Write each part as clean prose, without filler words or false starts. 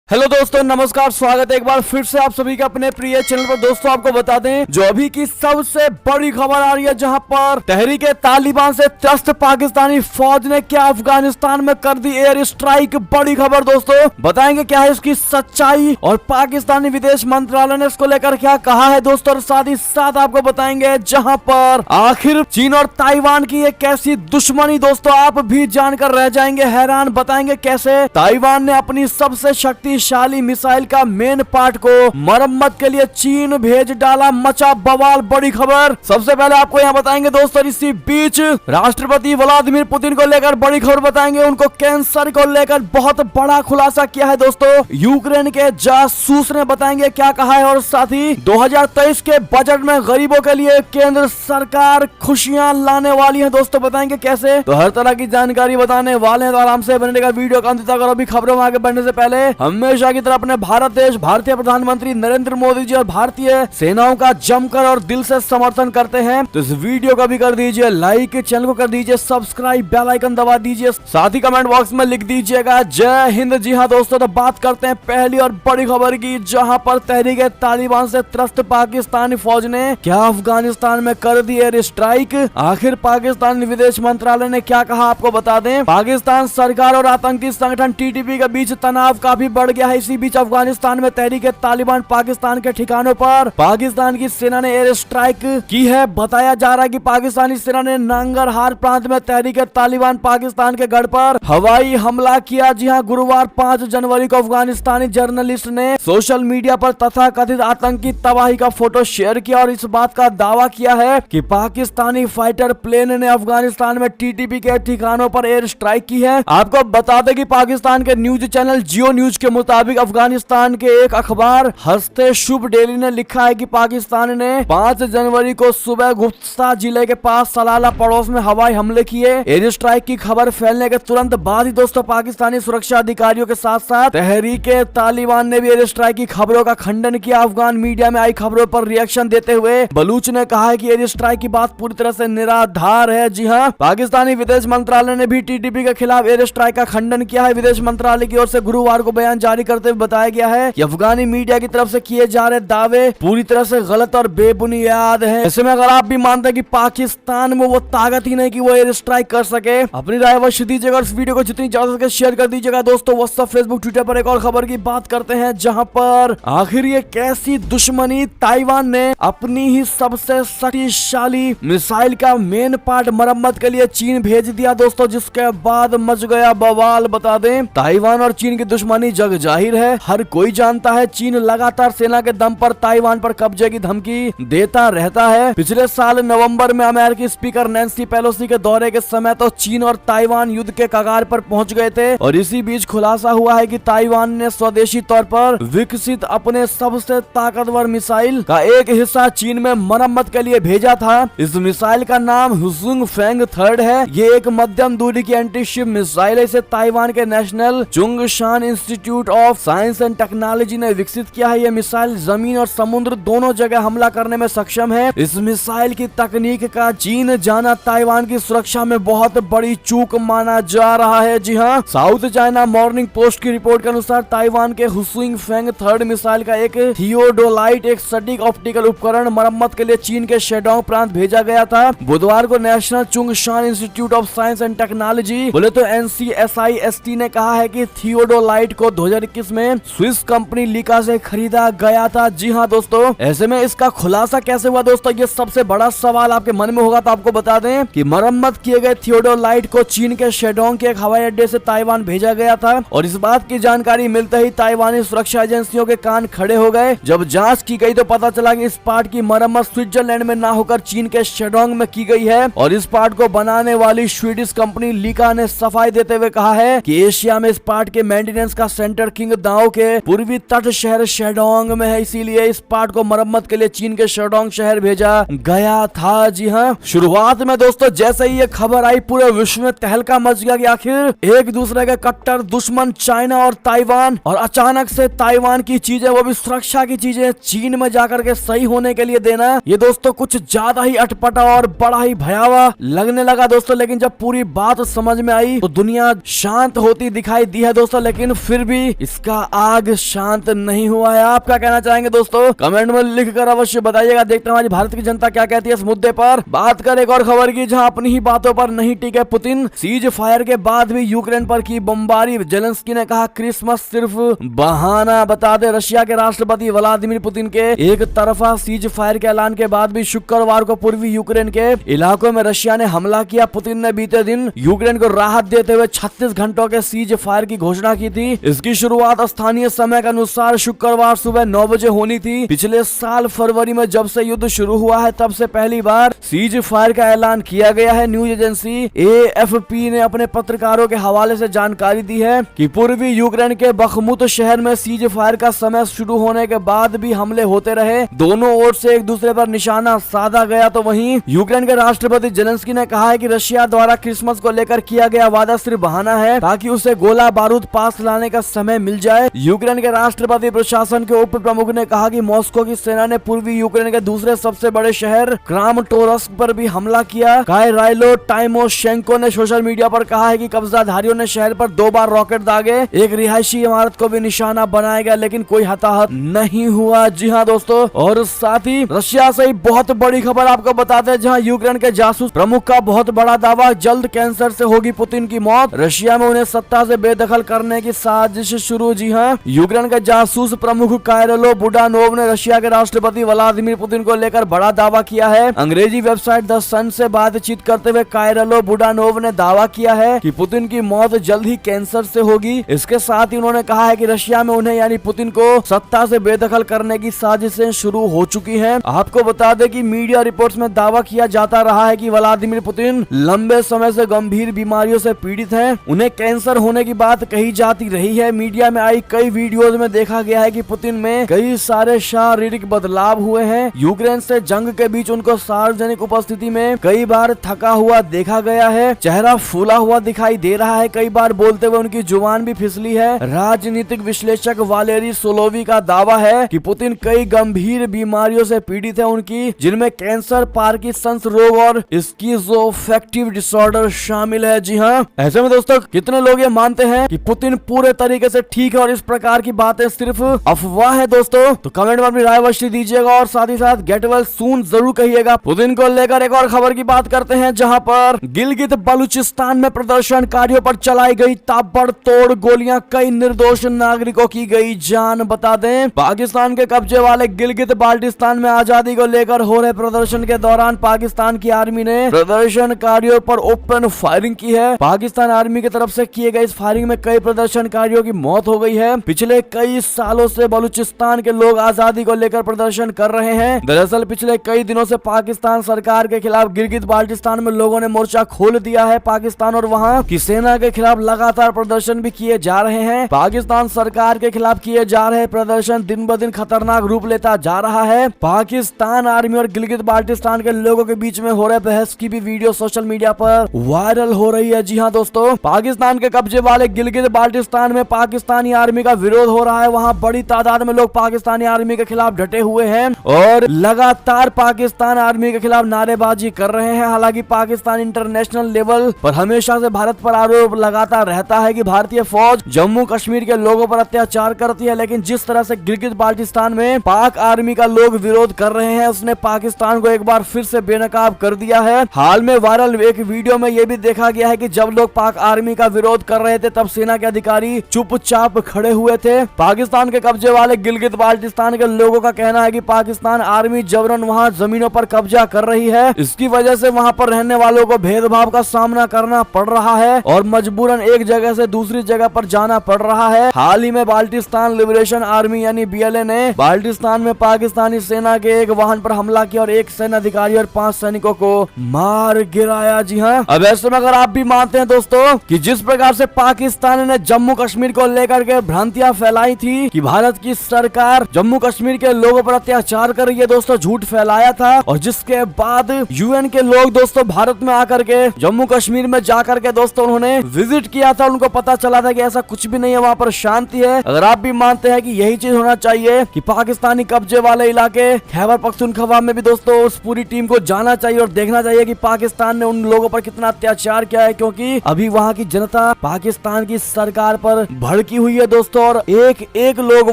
Hello दोस्तों, नमस्कार। स्वागत है एक बार फिर से आप सभी के अपने प्रिय चैनल पर। दोस्तों, आपको बता दें जो अभी की सबसे बड़ी खबर आ रही है, जहां पर तहरीके तालिबान से त्रस्त पाकिस्तानी फौज ने क्या अफगानिस्तान में कर दी एयर स्ट्राइक। बड़ी खबर दोस्तों, बताएंगे क्या है इसकी सच्चाई और पाकिस्तानी विदेश मंत्रालय ने इसको लेकर क्या कहा है दोस्तों। और साथ ही साथ आपको बताएंगे जहां पर आखिर चीन और ताइवान की एक कैसी दुश्मनी। दोस्तों, आप भी जानकर रह जाएंगे हैरान। बताएंगे कैसे ताइवान ने अपनी सबसे शक्ति शक्तिशाली मिसाइल का मेन पार्ट को मरम्मत के लिए चीन भेज डाला। मचा बवाल। बड़ी खबर सबसे पहले आपको यहाँ बताएंगे दोस्तों। इसी बीच राष्ट्रपति व्लादिमीर पुतिन को लेकर बड़ी खबर बताएंगे। उनको कैंसर को लेकर बहुत बड़ा खुलासा किया है दोस्तों। यूक्रेन के जासूस ने बताएंगे क्या कहा है। और साथ ही 2023 के बजट में गरीबों के लिए केंद्र सरकार खुशियां लाने वाली है दोस्तों। बताएंगे कैसे, तो हर तरह की जानकारी बताने वाले हैं, तो आराम से बने का वीडियो का अंत तक। और अभी खबरों में आगे बढ़ने से पहले हमेशा की तरह अपने भारत देश, भारतीय प्रधानमंत्री नरेंद्र मोदी जी और भारतीय सेनाओं का जमकर और दिल से समर्थन करते हैं, तो इस वीडियो को भी कर दीजिए लाइक, चैनल को कर दीजिए सब्सक्राइब, बेल आइकन दबा दीजिए, साथ ही कमेंट बॉक्स में लिख दीजिएगा जय हिंद। जी हाँ दोस्तों, तो बात करते हैं पहली और बड़ी खबर की, जहां पर तहरीके तालिबान से त्रस्त पाकिस्तानी फौज ने क्या अफगानिस्तान में कर दी एयर स्ट्राइक। आखिर पाकिस्तानी विदेश मंत्रालय ने क्या कहा, आपको बता दें। पाकिस्तान सरकार और आतंकी संगठन टीटीपी के बीच तनाव काफी बढ़ गया है। इसी बीच अफगानिस्तान में तहरीके तालिबान पाकिस्तान के ठिकानों पर पाकिस्तान की सेना ने एयर स्ट्राइक की है। बताया जा रहा है कि पाकिस्तानी सेना ने नांगरहार प्रांत में तहरीके तालिबान पाकिस्तान के गढ़ पर हवाई हमला किया। जी हां, गुरुवार 5 जनवरी को अफगानिस्तानी जर्नलिस्ट ने सोशल मीडिया पर तथाकथित आतंकी तबाही का फोटो शेयर किया और इस बात का दावा किया है कि पाकिस्तानी फाइटर प्लेन ने अफगानिस्तान में टीटीपी के ठिकानों पर एयर स्ट्राइक की है। आपको बता दें कि पाकिस्तान के न्यूज चैनल जियो न्यूज के मुताबिक अफगानिस्तान के एक अखबार हस्ते शुभ डेली ने लिखा है कि पाकिस्तान ने 5 जनवरी को सुबह गुप्ता जिले के पास सलाला पड़ोस में हवाई हमले किए। एयर स्ट्राइक की खबर फैलने के तुरंत बाद ही दोस्तों पाकिस्तानी सुरक्षा अधिकारियों के साथ साथ तहरीके तालिबान ने भी एयर स्ट्राइक की खबरों का खंडन किया। अफगान मीडिया में आई खबरों पर रिएक्शन देते हुए बलूच ने कहा है कि एयर स्ट्राइक की बात पूरी तरह से निराधार है। जी हाँ, पाकिस्तानी विदेश मंत्रालय ने भी टीटीपी के खिलाफ एयर स्ट्राइक का खंडन किया है। विदेश मंत्रालय की ओर से गुरुवार को बयान जारी करते हुए बताया गया है कि अफगानी मीडिया की तरफ से किए जा रहे दावे पूरी तरह से गलत और बेबुनियाद हैं। ऐसे में अगर आप भी मानते हैं कि पाकिस्तान में वो ताकत ही नहीं कि वो एयर स्ट्राइक कर सके, अपनी राय अवश्य दीजिएगा। इस वीडियो को जितनी ज्यादा सके शेयर कर दीजिएगा दोस्तों। व्हाट्सएप, फेसबुक, ट्विटर पर एक और खबर की बात करते हैं, जहां पर आखिर ये कैसी दुश्मनी। ताइवान ने अपनी ही सबसे शक्तिशाली मिसाइल का मेन पार्ट मरम्मत के लिए चीन भेज दिया दोस्तों, जिसके बाद मच गया बवाल। बता दें, ताइवान और चीन की दुश्मनी जग जाहिर है, हर कोई जानता है। चीन लगातार सेना के दम पर ताइवान पर कब्जे की धमकी देता रहता है। पिछले साल नवंबर में अमेरिकी स्पीकर नैन्सी पेलोसी के दौरे के समय तो चीन और ताइवान युद्ध के कगार पर पहुंच गए थे। और इसी बीच खुलासा हुआ है कि ताइवान ने स्वदेशी तौर पर विकसित अपने सबसे ताकतवर मिसाइल का एक हिस्सा चीन में मरम्मत के लिए भेजा था। इस मिसाइल का नाम हुसुंग फेंग 3 है। ये एक मध्यम दूरी की एंटी शिप मिसाइल है। इसे ताइवान के national Chungshan institute of science and technology ने विकसित किया है। ये मिसाइल जमीन और समुद्र दोनों जगह हमला करने में सक्षम है। इस मिसाइल की तकनीक का चीन जाना ताइवान की सुरक्षा में बहुत बड़ी चूक माना जा रहा है। जी हाँ, साउथ चाइना मॉर्निंग पोस्ट की रिपोर्ट के अनुसार ताइवान के हुसुंग फेंग 3 मिसाइल का एक थियोडोलाइट, एक सटीक ऑप्टिकल उपकरण मरम्मत के लिए चीन के शेडोंग प्रांत भेजा गया था। बुधवार को national Chungshan institute of science and technology बोले तो NCSIST ने कहा है कि थियोडोलाइट को 2021 में स्विस कंपनी लीका से खरीदा गया था। जी हाँ दोस्तों, ऐसे में इसका खुलासा कैसे हुआ दोस्तों, ये सबसे बड़ा सवाल आपके मन में होगा। तो आपको बता दें कि मरम्मत किए गए थियोडोलाइट को चीन के शेडोंग के एक हवाई अड्डे से ताइवान भेजा गया था। और इस बात की जानकारी मिलते ही ताइवानी सुरक्षा एजेंसियों के कान खड़े हो गए। जब जांच की गई तो पता चला कि इस पार्ट की मरम्मत स्विट्जरलैंड में ना होकर चीन के शेडोंग में की गई है। और इस पार्ट को बनाने वाली स्वीडिश कंपनी लीका ने सफाई देते हुए कहा है कि एशिया में इस पार्ट के मेंटेनेंस का सेंटर किंगदाओ के पूर्वी तट शहर शेडोंग में है। इसीलिए इस पार्ट को मरम्मत के लिए चीन के शेडोंग शहर भेजा गया था। जी हाँ, शुरुआत में दोस्तों जैसे ही ये खबर आई पूरे विश्व में तहलका मच गया कि आखिर एक दूसरे के कट्टर दुश्मन चाइना और ताइवान, और अचानक से ताइवान की चीजें, वो भी सुरक्षा की चीजें, चीन में जाकर के सही होने के लिए देना, ये दोस्तों कुछ ज्यादा ही अटपटा और बड़ा ही भयावह लगने लगा दोस्तों। लेकिन जब पूरी बात समझ में आई तो दुनिया शांत होती दिखाई दी है दोस्तों। लेकिन फिर भी इसका आग शांत नहीं हुआ है। आप क्या कहना चाहेंगे दोस्तों, कमेंट में लिखकर अवश्य बताइएगा। देखते हैं हमारी भारत की जनता क्या कहती है इस मुद्दे पर। बात करें एक और खबर की, जहां अपनी ही बातों पर नहीं टिके पुतिन। सीज फायर के बाद भी यूक्रेन पर की बमबारी। जेलेंस्की ने कहा क्रिसमस सिर्फ बहाना। बता दें रशिया के राष्ट्रपति व्लादिमीर पुतिन के एक तरफा सीज फायर के ऐलान के बाद भी शुक्रवार को पूर्वी यूक्रेन के इलाकों में रशिया ने हमला किया। पुतिन ने बीते दिन यूक्रेन को राहत देते हुए 36 घंटों के सीज फायर की घोषणा की थी। इसकी शुरुआत स्थानीय समय के अनुसार शुक्रवार सुबह 9 बजे होनी थी। पिछले साल फरवरी में जब से युद्ध शुरू हुआ है तब से पहली बार सीज फायर का ऐलान किया गया है। न्यूज एजेंसी AFP ने अपने पत्रकारों के हवाले से जानकारी दी है कि पूर्वी यूक्रेन के बखमुत शहर में सीज फायर का समय शुरू होने के बाद भी हमले होते रहे। दोनों ओर से एक दूसरे पर निशाना साधा गया। तो वहीं यूक्रेन के राष्ट्रपति जेलेंस्की ने कहा है कि रशिया द्वारा क्रिसमस को लेकर किया गया वादा सिर्फ बहाना है ताकि उसे गोला बारूद पास लाने का समय मिल जाए। यूक्रेन के राष्ट्रपति प्रशासन के उप प्रमुख ने कहा कि मॉस्को की सेना ने पूर्वी यूक्रेन के दूसरे सबसे बड़े शहर क्रामाटोर्स्क पर भी हमला किया। कायराइलो टाइमोशेंको ने सोशल मीडिया पर कहा है कि कब्जाधारियों ने शहर पर 2 बार रॉकेट दागे। एक रिहायशी इमारत को भी निशाना बनाया गया लेकिन कोई हताहत नहीं हुआ। जी हाँ दोस्तों, और साथ ही रशिया से बहुत बड़ी खबर आपको बताते हैं, जहां यूक्रेन के जासूस प्रमुख का बहुत बड़ा दावा, जल्द कैंसर से होगी पुतिन की मौत। रशिया में उन्हें सत्ता से बेदखल करने की साजिश शुरू। जी हाँ, यूक्रेन के जासूस प्रमुख कायरलो बुडानोव ने रशिया के राष्ट्रपति व्लादिमीर पुतिन को लेकर बड़ा दावा किया है। अंग्रेजी वेबसाइट द सन से बातचीत करते हुए कायरलो बुडानोव ने दावा किया है कि पुतिन की मौत जल्द ही कैंसर से होगी। इसके साथ ही उन्होंने कहा है कि रशिया में उन्हें यानी पुतिन को सत्ता से बेदखल करने की साजिशें शुरू हो चुकी हैं। आपको बता दें कि मीडिया रिपोर्ट्स में दावा किया जाता रहा है कि व्लादिमीर पुतिन लंबे समय से गंभीर बीमारियों से पीड़ित हैं। उन्हें कैंसर होने की बात कही जाती रही है। मीडिया में आई कई वीडियोज में देखा गया है कि पुतिन में कई सारे शारीरिक बदलाव हुए हैं। यूक्रेन से जंग के बीच उनको सार्वजनिक उपस्थिति में कई बार थका हुआ देखा गया है। चेहरा फूला हुआ दिखाई दे रहा है। कई बार बोलते हुए उनकी जुबान भी फिसली है। राजनीतिक विश्लेषक वालेरी सोलोवी का दावा है कि पुतिन कई गंभीर बीमारियों से पीड़ित है उनकी, जिनमें कैंसर, पार्किंसंस रोग और स्किज़ोफ्रेनिक डिसऑर्डर शामिल है। जी हाँ, ऐसे में दोस्तों कितने लोग ये मानते हैं कि पुतिन पूरे तरीके से ठीक है और इस प्रकार की बातें सिर्फ अफवाह है दोस्तों? तो कमेंट में अपनी राय अवश्य दीजिएगा और साथ ही साथ गेट वेल सून जरूर कहिएगा। पुतिन को लेकर एक और खबर की बात करते हैं, जहां पर गिलगित बलूचिस्तान में प्रदर्शनकारियों पर चलाई गई ताबड़तोड़ गोलियां, कई निर्दोष नागरिकों की गई जान। बता दें पाकिस्तान के कब्जे वाले गिलगित बाल्टिस्तान में आजादी को लेकर हो रहे प्रदर्शन के दौरान पाकिस्तान की आर्मी ने प्रदर्शनकारियों पर ओपन फायरिंग की है। पाकिस्तान आर्मी की तरफ से किए गए इस फायरिंग में कई प्रदर्शनकारियों की मौत हो गई है। पिछले कई सालों से बलूचिस्तान के लोग आजादी को लेकर प्रदर्शन कर रहे हैं। दरअसल पिछले कई दिनों से पाकिस्तान सरकार के खिलाफ गिलगित बाल्टिस्तान में लोगों ने मोर्चा खोल दिया है। पाकिस्तान और वहां की सेना के खिलाफ लगातार प्रदर्शन भी किए जा रहे हैं। पाकिस्तान सरकार के खिलाफ किए जा रहे प्रदर्शन दिन ब दिन खतरनाक रूप लेता जा रहा है। पाकिस्तान आर्मी और गिलगित बाल्टिस्तान के लोगों के बीच में हो रहे बहस की भी वीडियो सोशल मीडिया पर वायरल हो रही है। जी हाँ दोस्तों, पाकिस्तान के कब्जे वाले गिलगित बाल्टिस्तान में पाकिस्तानी आर्मी का विरोध हो रहा है। वहाँ बड़ी तादाद में लोग पाकिस्तानी आर्मी के खिलाफ डटे हुए हैं और लगातार पाकिस्तान आर्मी के खिलाफ नारेबाजी कर रहे हैं। हालांकि पाकिस्तान इंटरनेशनल लेवल पर हमेशा से भारत पर आरोप लगाता रहता है कि भारतीय फौज जम्मू कश्मीर के लोगों पर अत्याचार करती है, लेकिन जिस तरह से गिलगित बाल्टिस्तान में पाक आर्मी का लोग विरोध कर रहे हैं, उसने पाकिस्तान को एक बार फिर से बेनकाब कर दिया है। हाल में वायरल एक वीडियो में यह भी देखा गया है कि जब लोग पाक आर्मी का विरोध कर रहे थे तब सेना के अधिकारी चुपचाप खड़े हुए थे। पाकिस्तान के कब्जे वाले गिलगित बाल्टिस्तान के लोगों का कहना है कि पाकिस्तान आर्मी जबरन वहां जमीनों पर कब्जा कर रही है। इसकी वजह से वहां पर रहने वालों को भेदभाव का सामना करना पड़ रहा है और मजबूरन एक जगह से दूसरी जगह पर जाना पड़ रहा है। हाल ही में बाल्टिस्तान लिबरेशन आर्मी यानी BLA ने बाल्टिस्तान में पाकिस्तानी सेना के एक वाहन पर हमला किया और एक सेना अधिकारी और 5 सैनिकों को मार गिराया। जी हाँ, अब ऐसे में अगर आप भी मानते हैं दोस्तों कि जिस प्रकार से पाकिस्तान ने जम्मू कश्मीर को लेकर के भ्रांतियां फैलाई थी कि भारत की सरकार जम्मू कश्मीर के लोगों पर अत्याचार कर रही है, दोस्तों झूठ फैलाया था और जिसके बाद UN के लोग दोस्तों भारत में आकर के जम्मू कश्मीर में जाकर के दोस्तों उन्होंने विजिट किया था। उनको पता चला था कि ऐसा कुछ भी नहीं है, वहाँ पर शांति है। अगर आप भी मानते हैं कि यही चीज होना चाहिए कि पाकिस्तानी कब्जे वाले इलाके खैबर पख्तूनख्वा में भी दोस्तों उस पूरी टीम को जाना चाहिए और देखना चाहिए कि पाकिस्तान ने उन लोगों पर कितना अत्याचार किया है, क्योंकि अभी वहाँ की जनता पाकिस्तान की सरकार पर भड़की लड़की हुई है दोस्तों, और एक एक लोग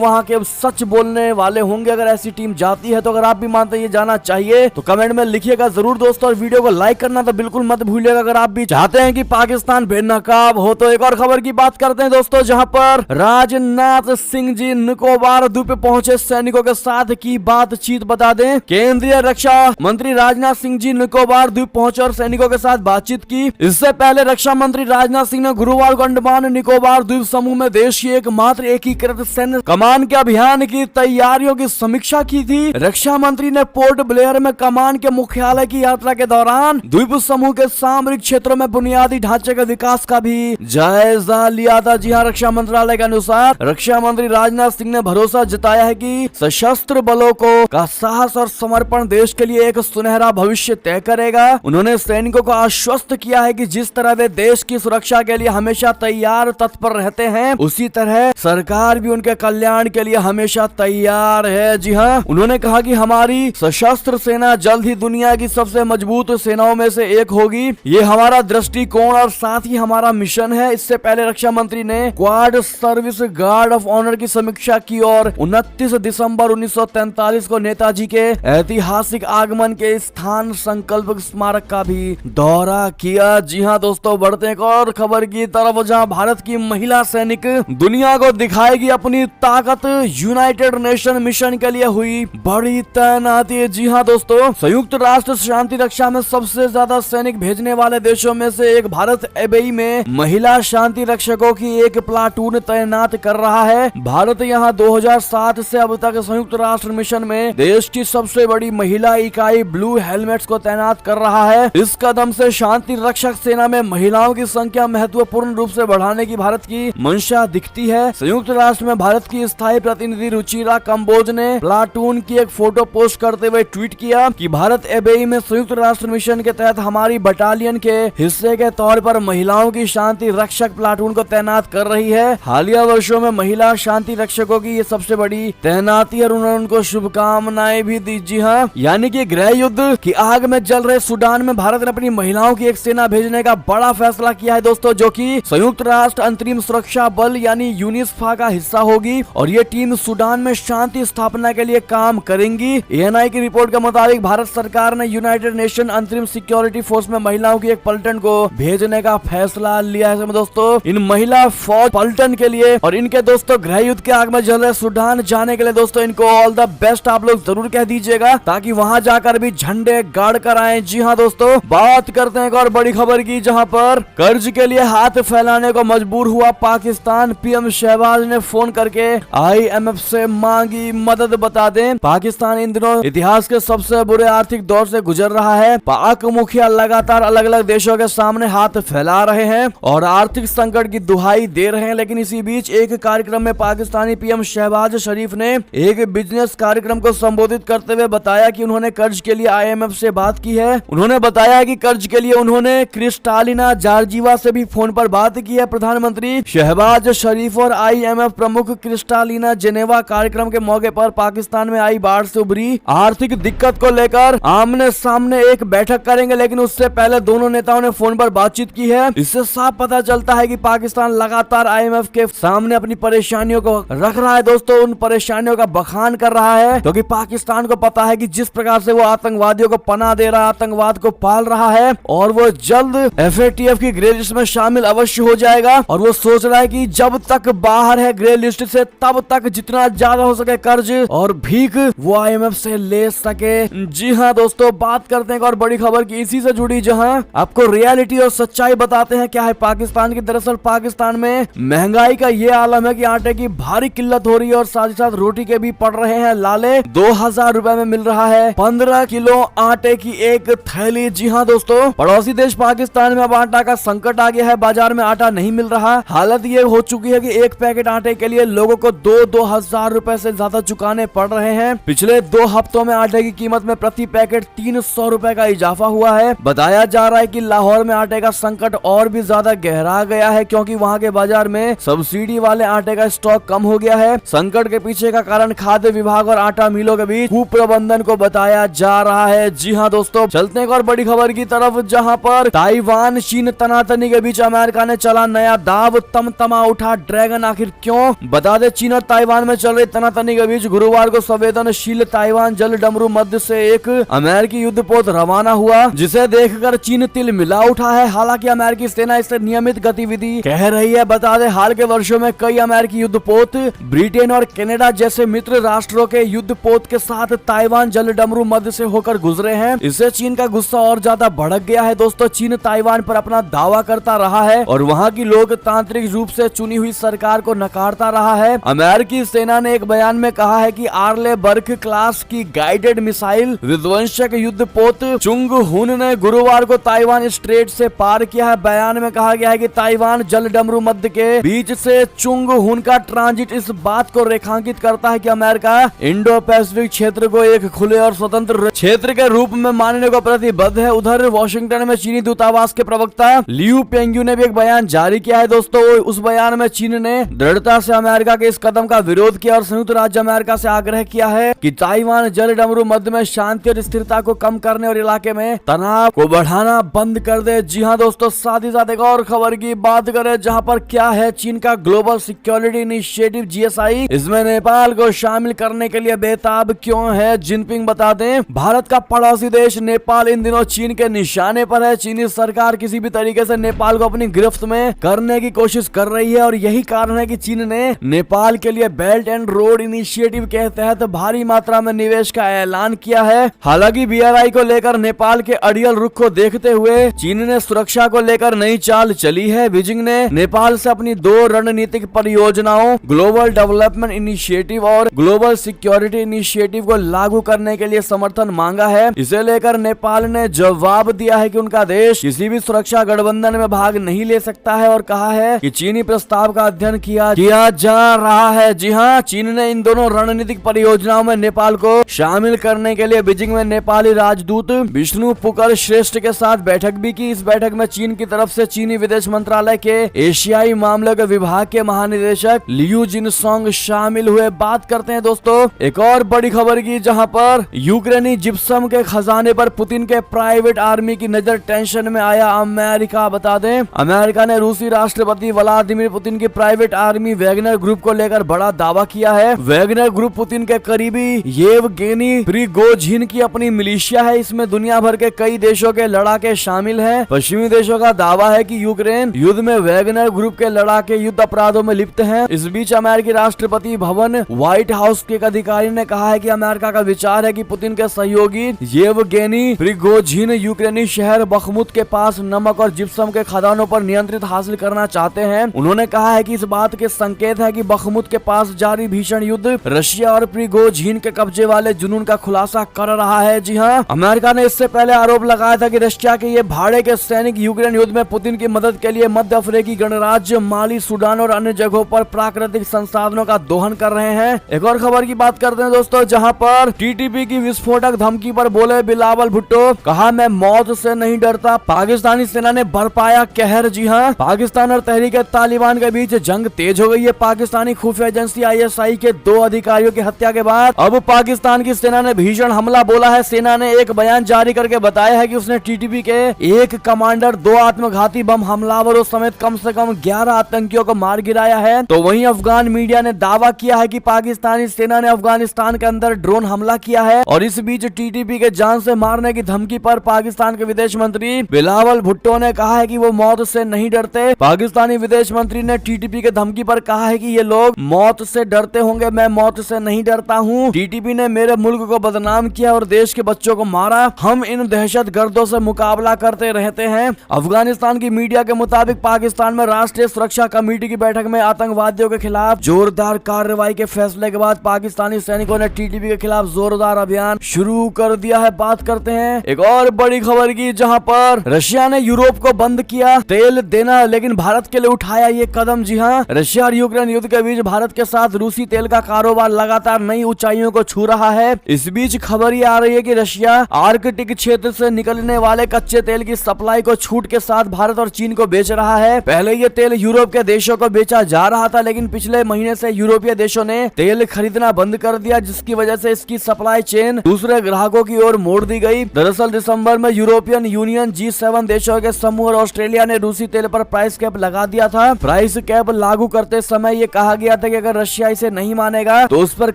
वहाँ के सच बोलने वाले होंगे अगर ऐसी टीम जाती है। तो अगर आप भी मानते हैं ये जाना चाहिए तो कमेंट में लिखिएगा जरूर दोस्तों, और वीडियो को लाइक करना तो बिल्कुल मत भूलिएगा अगर आप भी चाहते हैं कि पाकिस्तान बेनकाब हो। तो एक और खबर की बात करते हैं दोस्तों, जहां पर राजनाथ सिंह जी निकोबार द्वीप पहुंचे सैनिकों के साथ की बातचीत। बता दें केंद्रीय रक्षा मंत्री राजनाथ सिंह जी निकोबार द्वीप पहुंचे और सैनिकों के साथ बातचीत की। इससे पहले रक्षा मंत्री राजनाथ सिंह ने गुरुवार को अंडमान निकोबार द्वीप समूह में देश की एकमात्र एकीकृत सैन्य कमान के अभियान की तैयारियों की समीक्षा की थी। रक्षा मंत्री ने पोर्ट ब्लेयर में कमान के मुख्यालय की यात्रा के दौरान द्वीप समूह के सामरिक क्षेत्रों में बुनियादी ढांचे के विकास का भी जायजा लिया था। जी हाँ, रक्षा मंत्रालय के अनुसार रक्षा मंत्री राजनाथ सिंह ने भरोसा जताया है कि सशस्त्र बलों को का साहस और समर्पण देश के लिए एक सुनहरा भविष्य तय करेगा। उन्होंने सैनिकों को आश्वस्त किया है कि जिस तरह वे देश की सुरक्षा के लिए हमेशा तैयार तत्पर रहते हैं, उसी तरह सरकार भी उनके कल्याण के लिए हमेशा तैयार है। जी हाँ, उन्होंने कहा कि हमारी सशस्त्र सेना जल्द ही दुनिया की सबसे मजबूत सेनाओं में से एक होगी। ये हमारा दृष्टिकोण और साथ ही हमारा मिशन है। इससे पहले रक्षा मंत्री ने quad service guard of honour की समीक्षा की और 29 दिसंबर 1943 को नेताजी के ऐतिहासिक आगमन के स्थान संकल्प स्मारक का भी दौरा किया। जी हाँ दोस्तों, बढ़ते हैं और खबर की तरफ, जहां भारत की महिला सैनिक दुनिया को दिखाएगी अपनी ताकत। यूनाइटेड नेशन मिशन के लिए हुई बड़ी तैनाती। जी हाँ दोस्तों, संयुक्त राष्ट्र शांति रक्षा में सबसे ज्यादा सैनिक भेजने वाले देशों में से एक भारत एबई में महिला शांति रक्षकों की एक प्लाटून तैनात कर रहा है। भारत यहाँ 2007 से अब तक संयुक्त राष्ट्र मिशन में देश की सबसे बड़ी महिला इकाई ब्लू हेलमेट्स को तैनात कर रहा है। इस कदम से शांति रक्षक सेना में महिलाओं की संख्या महत्वपूर्ण रूप से बढ़ाने की भारत की मंशा दिखती है। संयुक्त राष्ट्र में भारत की स्थायी प्रतिनिधि रुचिरा कंबोज ने प्लाटून की एक फोटो पोस्ट करते हुए ट्वीट किया कि भारत एबई में संयुक्त राष्ट्र मिशन के तहत हमारी बटालियन के हिस्से के तौर पर महिलाओं की शांति रक्षक प्लाटून को तैनात कर रही है। हालिया वर्षों में महिला शांति रक्षकों की ये सबसे बड़ी तैनाती और उन्होंने उनको शुभकामनाएं भी दी। जी हाँ, यानी कि गृह युद्ध की आग में जल रहे सूडान में भारत ने अपनी महिलाओं की एक सेना भेजने का बड़ा फैसला किया है दोस्तों, जो कि संयुक्त राष्ट्र अंतरिम सुरक्षा बल यानी यूनिस्फा का हिस्सा होगी और ये टीम सूडान में शांति स्थापना के लिए काम करेंगी। एएनआई की रिपोर्ट के मुताबिक भारत सरकार ने यूनाइटेड नेशन अंतरिम सिक्योरिटी फोर्स में महिलाओं की एक पलटन को भेजने का फैसला लिया है दोस्तों। इन महिला फौज पलटन के लिए और इनके दोस्तों गृह युद्ध के आग में जल रहे सूडान जाने के लिए दोस्तों इनको ऑल द बेस्ट आप लोग जरूर कह दीजिएगा, ताकि वहां जाकर भी झंडे गाड़ कर आए। जी हाँ दोस्तों, बात करते हैं एक और बड़ी खबर की, जहां पर कर्ज के लिए हाथ फैलाने को मजबूर हुआ पाकिस्तान। पीएम शहबाज ने फोन करके आईएमएफ से मांगी मदद। बता दें पाकिस्तान इन दिनों इतिहास के सबसे बुरे आर्थिक दौर से गुजर रहा है। पाक मुखिया लगातार अलग अलग देशों के सामने हाथ फैला रहे हैं और आर्थिक संकट की दुहाई दे रहे हैं। लेकिन इसी बीच एक कार्यक्रम में पाकिस्तानी पीएम शहबाज शरीफ ने एक बिजनेस कार्यक्रम को संबोधित करते हुए बताया कि उन्होंने कर्ज के लिए आईएमएफ से बात की है। उन्होंने बताया कि कर्ज के लिए उन्होंने क्रिस्टालिना जॉर्जिवा से भी फोन पर बात की है। प्रधानमंत्री शहबाज शरीफ और आईएमएफ प्रमुख क्रिस्टालिना जेनेवा कार्यक्रम के मौके पर पाकिस्तान में आई बाढ़ से उभरी आर्थिक दिक्कत को लेकर आमने सामने एक बैठक करेंगे। लेकिन उससे पहले दोनों नेताओं ने फोन पर बातचीत की है। इससे साफ पता चलता है कि पाकिस्तान लगातार आईएमएफ के सामने अपनी परेशानियों को रख रहा है दोस्तों, उन परेशानियों का बखान कर रहा है, क्योंकि पाकिस्तान को पता है कि जिस प्रकार से वो आतंकवादियों को पनाह दे रहा है, आतंकवाद को पाल रहा है और वो जल्द एफएटीएफ की ग्रे लिस्ट में शामिल अवश्य हो जाएगा। और वो सोच रहा है कि जब तक बाहर है ग्रे लिस्ट से तब तक जितना ज्यादा हो सके कर्ज और भीख वो आईएमएफ से ले सके। जी हाँ दोस्तों, बात करते हैं और बड़ी खबर की इसी से जुड़ी, जहां आपको रियलिटी और सच्चाई बताते हैं क्या है पाकिस्तान की। दरअसल पाकिस्तान में महंगाई का ये आलम है कि आटे की भारी किल्लत हो रही है और साथ ही साथ रोटी के भी पड़ रहे हैं लाले। 2000 रुपए में मिल रहा है 15 किलो आटे की एक थैली। जी हाँ दोस्तों, पड़ोसी देश पाकिस्तान में अब आटा का संकट आ गया है, बाजार में आटा नहीं मिल रहा। हालत ये हो चुकी है कि एक पैकेट आटे के लिए लोगों को 2,000 रुपए से ज्यादा चुकाने पड़ रहे हैं। पिछले 2 हफ्तों में आटे की कीमत में प्रति पैकेट 300 रुपए का इजाफा हुआ है। बताया जा रहा है कि लाहौर में आटे का संकट और भी ज्यादा गहरा गया है, क्योंकि वहां के बाजार में सब्सिडी वाले आटे का स्टॉक कम हो गया है। संकट के पीछे का कारण खाद्य विभाग और आटा मिलों के बीच कुप्रबंधन को बताया जा रहा है। जी हाँ दोस्तों, चलते हैं और बड़ी खबर की तरफ, जहां पर ताइवान चीन तनातनी के बीच अमेरिका ने चला नया दाव, तमतमा उठा उठा ड्रैगन, आखिर क्यों? बता दे, चीन और ताइवान में चल रही तनातनी के बीच गुरुवार को संवेदनशील ताइवान जल डमरू मध्य से एक अमेरिकी युद्धपोत रवाना हुआ, जिसे देखकर चीन तिल मिला उठा है। हालांकि अमेरिकी सेना इससे नियमित गतिविधि कह रही है। बता दे, हाल के वर्षों में कई अमेरिकी युद्धपोत ब्रिटेन और कनाडा जैसे मित्र राष्ट्रों के युद्धपोत के साथ ताइवान जल डमरू मध्य से होकर गुजरे हैं। इससे चीन का गुस्सा और ज्यादा भड़क गया है। दोस्तों, चीन ताइवान पर अपना दावा करता रहा है और वहां की लोकतांत्रिक रूप से चुनी हुई सरकार को नकारता रहा है। अमेरिकी सेना ने एक बयान में कहा है कि आर्ले बर्ग क्लास की गाइडेड मिसाइल विध्वंसक युद्धपोत चुंग हुन ने गुरुवार को ताइवान स्ट्रेट से पार किया है। बयान में कहा गया है कि ताइवान जल डमरू मध्य के बीच से चुंग हुन का ट्रांजिट इस बात को रेखांकित करता है कि अमेरिका इंडो पैसिफिक क्षेत्र को एक खुले और स्वतंत्र क्षेत्र के रूप में मानने को प्रतिबद्ध है। उधर वॉशिंगटन में चीनी दूतावास के प्रवक्ता लियू पेंग्यू ने भी एक बयान जारी किया है। दोस्तों, उस बयान में चीन ने दृढ़ता से अमेरिका के इस कदम का विरोध किया और संयुक्त राज्य अमेरिका से आग्रह किया है कि ताइवान जल डमरू मध्य में शांति और स्थिरता को कम करने और इलाके में तनाव को बढ़ाना बंद कर दे। जी हाँ दोस्तों, साथ ही साथ एक और खबर की बात करें, जहां पर क्या है, चीन का ग्लोबल सिक्योरिटी इनिशिएटिव GSI इसमें नेपाल को शामिल करने के लिए बेताब क्यों है? जिनपिंग बता दें, भारत का पड़ोसी देश नेपाल इन दिनों चीन के निशाने पर है। चीनी सरकार किसी भी तरीके से नेपाल को अपनी गिरफ्त में करने की कोशिश कर रही है और यही कारण है कि चीन ने नेपाल के लिए बेल्ट एंड रोड इनिशिएटिव के तहत भारी मात्रा में निवेश का ऐलान किया है। हालांकि BRI को लेकर नेपाल के अड़ियल रुख को देखते हुए चीन ने सुरक्षा को लेकर नई चाल चली है। बीजिंग ने नेपाल से अपनी 2 रणनीतिक परियोजनाओं ग्लोबल डेवलपमेंट इनिशिएटिव और ग्लोबल सिक्योरिटी इनिशिएटिव को लागू करने के लिए समर्थन मांगा है। इसे लेकर नेपाल ने जवाब दिया है कि उनका देश किसी भी सुरक्षा गठबंधन में भाग नहीं ले सकता है और कहा है कि चीनी प्रस्ताव का अध्ययन किया जा रहा है। जी हाँ, चीन ने इन दोनों रणनीतिक परियोजनाओं में नेपाल को शामिल करने के लिए बीजिंग में नेपाली राजदूत विष्णु पुकर श्रेष्ठ के साथ बैठक भी की। इस बैठक में चीन की तरफ से चीनी विदेश मंत्रालय के एशियाई मामलों के विभाग के महानिदेशक लियू जिनसोंग शामिल हुए। बात करते हैं दोस्तों एक और बड़ी खबर की, जहां पर यूक्रेनी जिप्सम के खजाने पर पुतिन के प्राइवेट आर्मी की नजर, टेंशन में आया अमेरिका। बता दें, अमेरिका ने रूसी राष्ट्रपति व्लादिमीर पुतिन की प्राइवेट आर्मी वैगनर ग्रुप को लेकर बड़ा दावा किया है। वैगनर ग्रुप पुतिन के करीबी येवगेनी प्रिगोजिन की अपनी मिलिशिया है। इसमें दुनिया भर के कई देशों के लड़ाके शामिल हैं। पश्चिमी देशों का दावा है कि यूक्रेन युद्ध में वैगनर ग्रुप के लड़ाके युद्ध अपराधों में लिप्त हैं। इस बीच अमेरिकी राष्ट्रपति भवन व्हाइट हाउस के एक अधिकारी ने कहा है कि अमेरिका का विचार है कि पुतिन के सहयोगी येवगेनी प्रिगोजिन यूक्रेनी शहर बखमुत के पास नमक और जिप्सम के खदानों पर नियंत्रित हासिल करना चाहते हैं। उन्होंने कहा है कि इस बात के संकेत है कि बखमुत के पास जारी भीषण युद्ध रशिया और प्रिगोजिन के कब्जे वाले जुनून का खुलासा कर रहा है। जी हाँ, अमेरिका ने इससे पहले आरोप लगाया था कि रशिया के ये भाड़े के सैनिक यूक्रेन युद्ध में पुतिन की मदद के लिए मध्य अफ्रीकी गणराज्य माली, सूडान और अन्य जगहों पर प्राकृतिक संसाधनों का दोहन कर रहे हैं। एक और खबर की बात करते हैं दोस्तों, जहां पर TTP की विस्फोटक धमकी पर बोले बिलावल भुट्टो, कहा मैं मौत से नहीं डरता। पाकिस्तानी सेना ने बरपाया कहर। जी हाँ, पाकिस्तान और तहरीक तालिबान के बीच जंग तेज हो गई है। पाकिस्तानी खुफिया एजेंसी ISI के 2 अधिकारियों की हत्या के बाद अब पाकिस्तान की सेना ने भीषण हमला बोला है। सेना ने एक बयान जारी करके बताया है कि उसने TTP के एक कमांडर, 2 आत्मघाती बम हमलावरों समेत कम से कम 11 आतंकियों को मार गिराया है। तो वहीं अफगान मीडिया ने दावा किया है कि पाकिस्तानी सेना ने अफगानिस्तान के अंदर ड्रोन हमला किया है। और इस बीच TTP के जान से मारने की धमकी पर पाकिस्तान के विदेश मंत्री बिलावल भुट्टो ने कहा है कि वो मौत से नहीं डरते। पाकिस्तानी विदेश मंत्री ने TTP के धमकी पर कहा है कि ये लोग मौत से डरते होंगे, मैं मौत से नहीं डरता हूँ। TTP ने मेरे मुल्क को बदनाम किया और देश के बच्चों को मारा। हम इन दहशतगर्दों से मुकाबला करते रहते हैं। अफगानिस्तान की मीडिया के मुताबिक पाकिस्तान में राष्ट्रीय सुरक्षा कमेटी की बैठक में आतंकवादियों के खिलाफ जोरदार कार्रवाई के फैसले के बाद पाकिस्तानी सैनिकों ने TTP के खिलाफ जोरदार अभियान शुरू कर दिया है। बात करते हैं एक और बड़ी खबर की, जहां पर रशिया ने यूरोप को बंद किया तेल देना, लेकिन भारत के लिए उठाया ये कदम। जी हाँ, रशिया और यूक्रेन युद्ध के बीच भारत के साथ रूसी तेल का कारोबार लगातार नई ऊंचाइयों को छू रहा है। इस बीच खबर ये आ रही है कि रशिया आर्कटिक क्षेत्र से निकलने वाले कच्चे तेल की सप्लाई को छूट के साथ भारत और चीन को बेच रहा है। पहले ये तेल यूरोप के देशों को बेचा जा रहा था, लेकिन पिछले महीने से यूरोपीय देशों ने तेल खरीदना बंद कर दिया, जिसकी वजह से इसकी सप्लाई चेन दूसरे ग्राहकों की ओर मोड़ दी गई। दरअसल दिसंबर में यूरोपियन यूनियन G7 देशों के समूह और ऑस्ट्रेलिया ने रूसी तेल पर प्राइस कैप लगा दिया था। प्राइस प्राइस कैप लागू करते समय ये कहा गया था कि अगर रशिया इसे नहीं मानेगा तो उस पर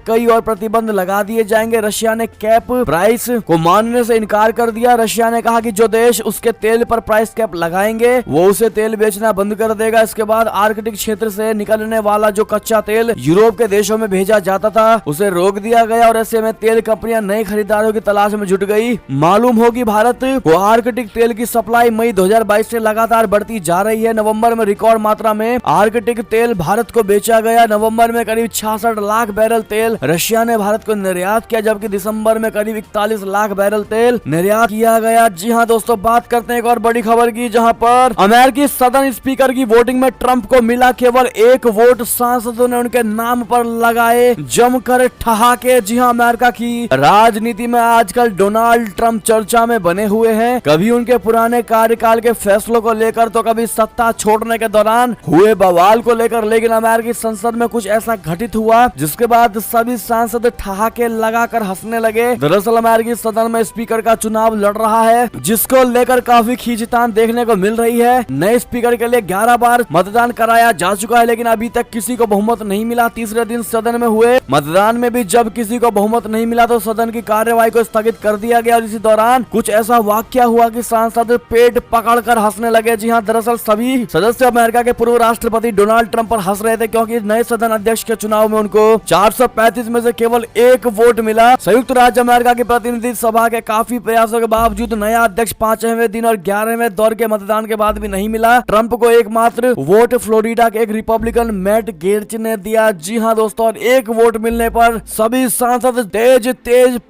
कई और प्रतिबंध लगा दिए जाएंगे। रशिया ने कैप प्राइस को मानने से इनकार कर दिया। रशिया ने कहा कि जो देश उसके तेल पर प्राइस कैप लगाएंगे वो उसे तेल बेचना बंद कर देगा। इसके बाद आर्कटिक क्षेत्र से निकलने वाला जो कच्चा तेल यूरोप के देशों में भेजा जाता था उसे रोक दिया गया और ऐसे में तेल कंपनियां नए खरीदारों की तलाश में जुट गई। मालूम होगी भारत को आर्कटिक तेल की सप्लाई मई 2022 से लगातार बढ़ती जा रही है। नवंबर में रिकॉर्ड मात्रा में आर्कटिक तेल भारत को बेचा गया। नवंबर में करीब 66 लाख बैरल तेल रशिया ने भारत को निर्यात किया, जबकि दिसंबर में करीब 41 लाख बैरल तेल निर्यात किया गया। जी हाँ दोस्तों, बात करते हैं एक और बड़ी खबर की, जहां पर अमेरिकी सदन स्पीकर की वोटिंग में ट्रंप को मिला केवल 1 वोट। सांसदों ने उनके नाम पर लगाए जमकर ठहाके। जी हाँ, अमेरिका की राजनीति में आजकल डोनाल्ड ट्रंप चर्चा में बने हुए हैं। कभी उनके पुराने कार्यकाल के फैसलों को लेकर तो कभी सत्ता छोड़ने के दौरान हुए बवाल को लेकर, लेकिन अमेरिकी संसद में कुछ ऐसा घटित हुआ जिसके बाद सभी सांसद ठहाके लगाकर हंसने लगे। दरअसल अमेरिकी सदन में स्पीकर का चुनाव लड़ रहा है, जिसको लेकर काफी खींचतान देखने को मिल रही है। नए स्पीकर के लिए 11 बार मतदान कराया जा चुका है, लेकिन अभी तक किसी को बहुमत नहीं मिला। तीसरे दिन सदन में हुए मतदान में भी जब किसी को बहुमत नहीं मिला तो सदन की कार्यवाही को स्थगित कर दिया गया और इसी दौरान कुछ ऐसा वाकया हुआ कि सांसद पेट पकड़कर हंसने लगे। जी हाँ, दरअसल सभी सदस्य अमेरिका के पूर्व राष्ट्रपति डोनाल्ड ट्रंप पर हंस रहे थे, क्योंकि नए सदन अध्यक्ष के चुनाव में उनको 435 में से केवल 1 वोट मिला। संयुक्त राज्य अमेरिका की प्रतिनिधि सभा के काफी प्रयासों के बावजूद नया अध्यक्ष 5वें दिन और 11वें दौर के मतदान के बाद भी नहीं मिला। ट्रंप को एकमात्र वोट फ्लोरिडा के एक रिपब्लिकन मैट गेट्स ने दिया। जी हाँ दोस्तों, और 1 वोट मिलने पर सभी सांसद तेज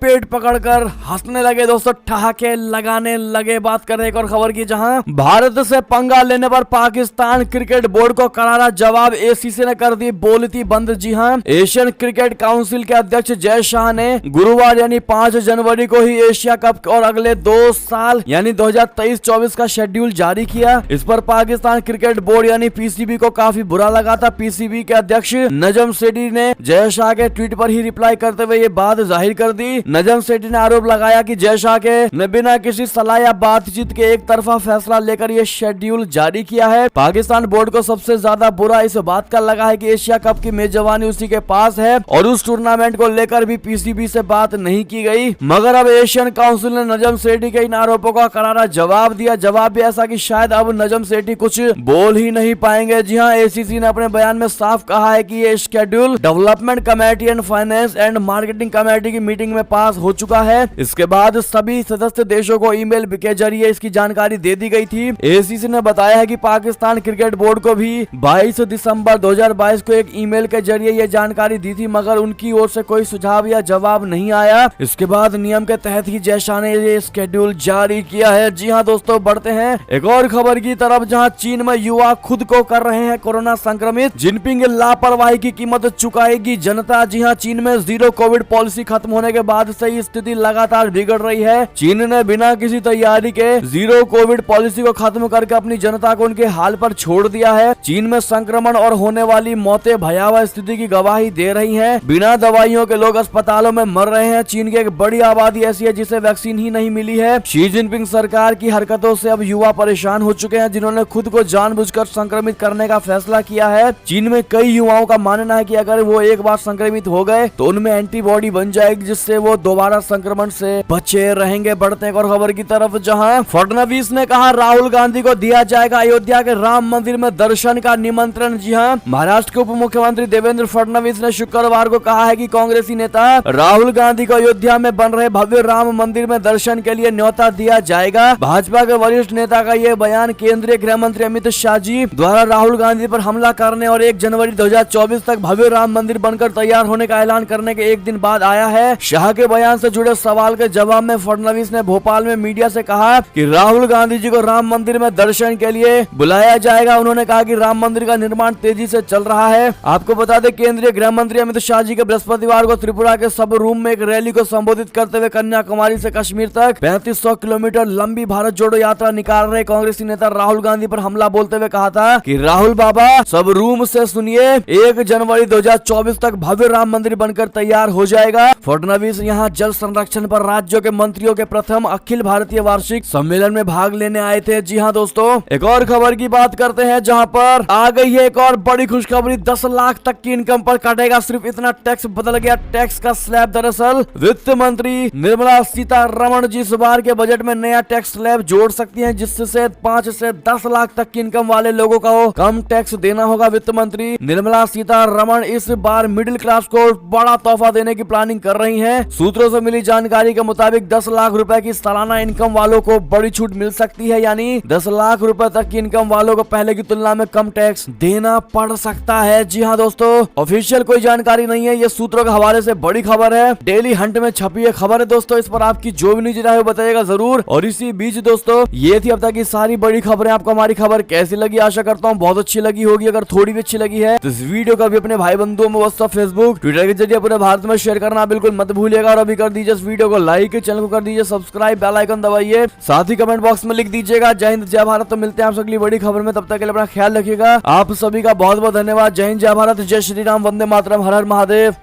पेट पकड़कर हंसने लगे दोस्तों, ठहाके लगाने लगे। बात करें एक और खबर की, जहां भारत से पंगा लेने पर पाकिस्तान क्रिकेट बोर्ड को करारा जवाब। एसीसी ने कर दी बोलती बंद। जी हां, एशियन क्रिकेट काउंसिल के अध्यक्ष जय शाह ने गुरुवार यानी 5 जनवरी को ही एशिया कप और अगले 2 साल यानी 2023-24 का शेड्यूल जारी किया। इस पर पाकिस्तान क्रिकेट बोर्ड यानी पीसीबी को काफी बुरा लगा था। पीसीबी के अध्यक्ष नजम सेठी ने जय शाह के ट्वीट पर ही रिप्लाई करते हुए ये बात जाहिर कर दी। नजम सेठी ने आरोप लगाया कि जय शाह ने बिना किसी सलाह या बातचीत के एक तरफा फैसला लेकर ये शेड्यूल जारी किया है। पाकिस्तान बोर्ड को सबसे ज्यादा बुरा इस बात का लगा है कि एशिया कप की मेजबानी उसी के पास है और उस टूर्नामेंट को लेकर भी पीसीबी से बात नहीं की गई। मगर अब एशियन काउंसिल ने नजम सेठी के इन आरोपों का करारा जवाब दिया। जवाब भी ऐसा कि शायद अब नजम सेठी कुछ बोल ही नहीं पाएंगे। जी हाँ, एसीसी ने अपने बयान में साफ कहा है कि ये schedule development committee and finance and marketing committee की मीटिंग में पास हो चुका है। इसके बाद सभी सदस्य देशों को ईमेल के जरिए इसकी जानकारी दे दी गई थी। एसीसी ने बताया है कि पाकिस्तान क्रिकेट बोर्ड को भी 22 दिसंबर 2022 को एक ईमेल के जरिए ये जानकारी दी थी, मगर उनकी ओर से कोई सुझाव या जवाब नहीं आया। इसके बाद नियम के तहत ही जय शाह ने ये शेड्यूल जारी किया है। जी हाँ दोस्तों, बढ़ते हैं एक और खबर की तरफ, जहां चीन में युवा खुद को कर रहे हैं कोरोना संक्रमित। जिनपिंग लापरवाही की कीमत चुकाएगी जनता। जी हाँ, चीन में जीरो कोविड पॉलिसी खत्म होने के बाद से ही स्थिति लगातार बिगड़ रही है। चीन ने बिना किसी तैयारी के जीरो कोविड पॉलिसी को खत्म करके अपनी जनता को उनके हाल पर छोड़ दिया है। चीन में संक्रमण और होने वाली मौतें भयावह स्थिति की गवाही दे रही हैं। बिना दवाइयों के लोग अस्पतालों में मर रहे हैं। चीन की एक बड़ी आबादी ऐसी है जिसे वैक्सीन ही नहीं मिली है। शी जिनपिंग सरकार की हरकतों से अब युवा परेशान हो चुके हैं, जिन्होंने खुद को जानबूझकर संक्रमित करने का फैसला किया है। चीन में कई युवाओं का मानना है कि अगर वो एक बार संक्रमित हो गए तो उनमें एंटीबॉडी बन जाएगी, जिससे वो दोबारा संक्रमण से बचे रहेंगे। बढ़ते हैं और खबर की तरफ, जहां फडणवीस ने कहा राहुल गांधी को दिया जाएगा अयोध्या के राम मंदिर में दर्शन का निमंत्रण। जी हां, महाराष्ट्र के उप मुख्यमंत्री देवेंद्र फडणवीस ने शुक्रवार को कहा है कि कांग्रेसी नेता राहुल गांधी को अयोध्या में बन रहे भव्य राम मंदिर में दर्शन के लिए न्योता दिया जाएगा। भाजपा के वरिष्ठ नेता का यह बयान केंद्रीय गृह मंत्री अमित शाह जी द्वारा राहुल गांधी पर हमला करने और 1 जनवरी 2024 तक भव्य राम मंदिर बनकर तैयार होने का ऐलान करने के एक दिन बाद आया है। शाह के बयान से जुड़े सवाल के जवाब में फडणवीस ने भोपाल में मीडिया से कहा कि राहुल गांधी जी को राम मंदिर में दर्शन के लिए बुलाया जाएगा। उन्होंने कहा कि राम मंदिर का निर्माण तेजी से चल रहा है। आपको बता दें, केंद्रीय गृह मंत्री अमित शाह जी के बृहस्पतिवार को त्रिपुरा के सबरूम में एक रैली को संबोधित करते हुए कन्याकुमारी से कश्मीर तक 3500 किलोमीटर लंबी भारत जोड़ो यात्रा निकाल रहे कांग्रेसी नेता राहुल गांधी पर हमला बोलते हुए कहा था कि राहुल बाबा सबरूम से सुनिए, 1 जनवरी 2024 तक भव्य राम मंदिर बनकर तैयार हो जाएगा। फडणवीस यहाँ जल संरक्षण पर राज्यों के मंत्रियों के प्रथम अखिल भारतीय वार्षिक सम्मेलन में भाग लेने आए थे। जी हाँ दोस्तों, एक और खबर की बात करते हैं, जहाँ पर पर आ गई है एक और बड़ी खुशखबरी। 10 लाख तक की इनकम पर कटेगा सिर्फ इतना टैक्स। बदल गया टैक्स का स्लैब। दरअसल वित्त मंत्री निर्मला सीतारमण जी इस बार के बजट में नया टैक्स स्लैब जोड़ सकती हैं, जिससे 5 से 10 लाख तक की इनकम वाले लोगों को कम टैक्स देना होगा। वित्त मंत्री निर्मला सीतारमण इस बार मिडिल क्लास को बड़ा तोहफा देने की प्लानिंग कर रही हैं। सूत्रों से मिली जानकारी के मुताबिक 10 लाख रुपए की सालाना इनकम वालों को बड़ी छूट मिल सकती है, यानी 10 लाख रुपए तक की इनकम वालों को पहले की तुलना में कम टैक्स देना पड़ सकता है। जी हाँ दोस्तों, ऑफिशियल कोई जानकारी नहीं है, ये सूत्रों के हवाले से बड़ी खबर है। डेली हंट में छपी है खबर है दोस्तों। इस पर आपकी जो भी निजी राय है बताइएगा जरूर। और इसी बीच दोस्तों, ये थी अब तक की सारी बड़ी खबरें। आपको हमारी खबर कैसी लगी? आशा करता हूँ बहुत अच्छी लगी होगी। अगर थोड़ी भी अच्छी लगी है तो इस वीडियो को भी अपने भाई बंधुओं में, व्हाट्सएप, फेसबुक, ट्विटर के जरिए पूरे भारत में शेयर करना बिल्कुल मत भूलिएगा। और अभी कर दीजिए इस वीडियो को लाइक, चैनल को कर दीजिए सब्सक्राइब, बेल आइकन दबाइए, साथ ही कमेंट बॉक्स में लिख दीजिएगा जय हिंद जय भारत। तो मिलते हैं आप अगली बड़ी खबर में, तब तक के लिए अपना ख्याल रखिएगा। आप सभी का बहुत बहुत धन्यवाद। जय हिंद जय भारत, जय श्री राम, वंदे मातरम, हर हर महादेव।